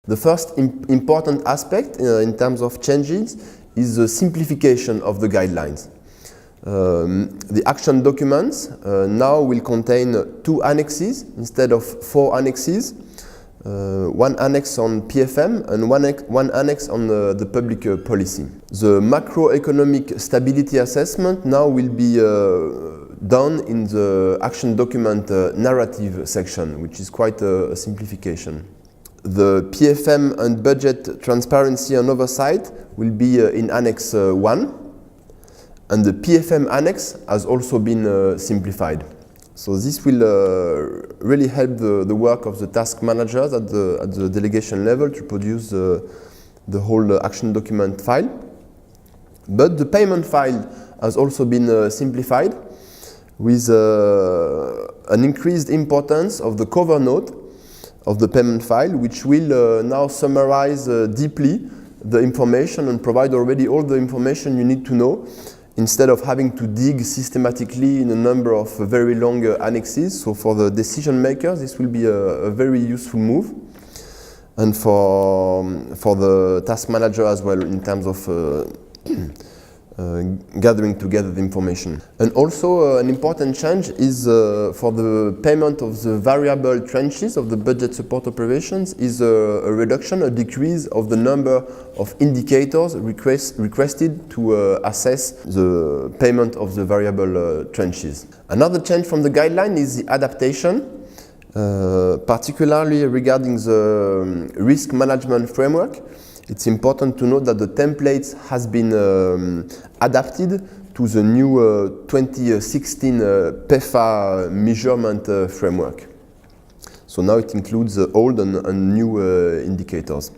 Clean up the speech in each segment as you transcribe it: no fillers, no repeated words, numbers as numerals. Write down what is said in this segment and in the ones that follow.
The first important aspect in terms of changes is the simplification of the guidelines. The action documents now will contain 2 annexes instead of 4 annexes. One annex on PFM and one annex on the public policy. The macroeconomic stability assessment now will be done in the action document narrative section, which is quite a simplification. The PFM and budget transparency and oversight will be in Annex 1, and the PFM annex has also been simplified. So this will really help the work of the task managers at the delegation level to produce the whole action document file. But the payment file has also been simplified with an increased importance of the cover note of the payment file, which will now summarize deeply the information and provide already all the information you need to know, instead of having to dig systematically in a number of very long annexes. So for the decision makers, this will be a very useful move. And for the task manager as well, in terms of gathering together the information. And also an important change is for the payment of the variable tranches of the budget support operations is a reduction, a decrease of the number of indicators requested to assess the payment of the variable tranches. Another change from the guideline is the adaptation, particularly regarding the risk management framework. It's important to note that the template has been adapted to the new 2016 PEFA measurement framework. So now it includes old and new indicators.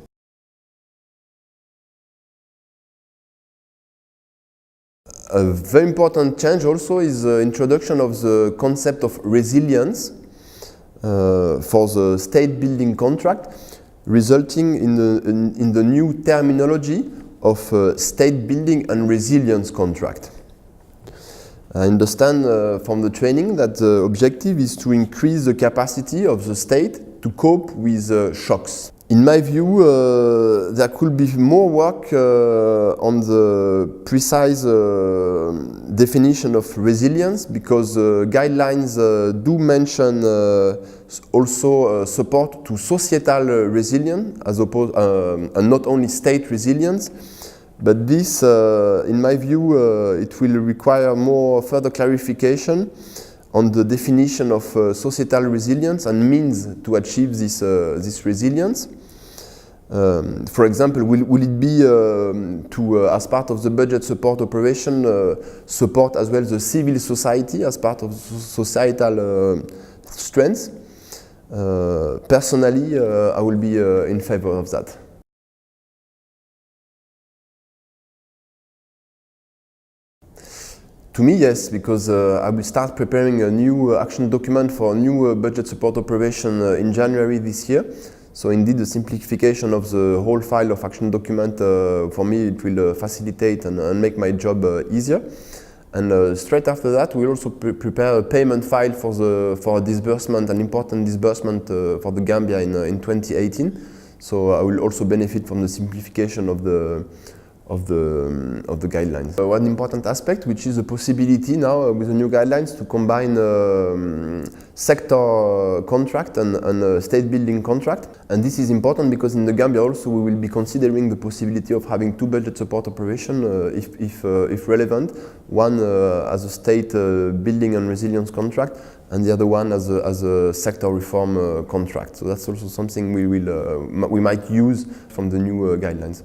A very important change also is the introduction of the concept of resilience for the state building contract, resulting in the new terminology of state building and resilience contract. I understand from the training that the objective is to increase the capacity of the state to cope with shocks. In my view, there could be more work on the precise definition of resilience, because guidelines do mention also support to societal resilience as opposed and not only state resilience. But this, in my view, it will require more further clarification on the definition of societal resilience and means to achieve this resilience. For example, will it be to, as part of the budget support operation, support as well the civil society as part of societal strengths? Personally, I will be in favor of that. To me, yes, because I will start preparing a new action document for a new budget support operation in January this year. So indeed, the simplification of the whole file of action document, for me, it will facilitate and make my job easier. And straight after that, we'll also prepare a payment file for a disbursement, an important disbursement for the Gambia in 2018. So I will also benefit from the simplification of the guidelines. One important aspect, which is the possibility now with the new guidelines to combine sector contract and state building contract. And this is important because in the Gambia also we will be considering the possibility of having 2 budget support operations if relevant. One as a state building and resilience contract, and the other one as a sector reform contract. So that's also something we might use from the new guidelines.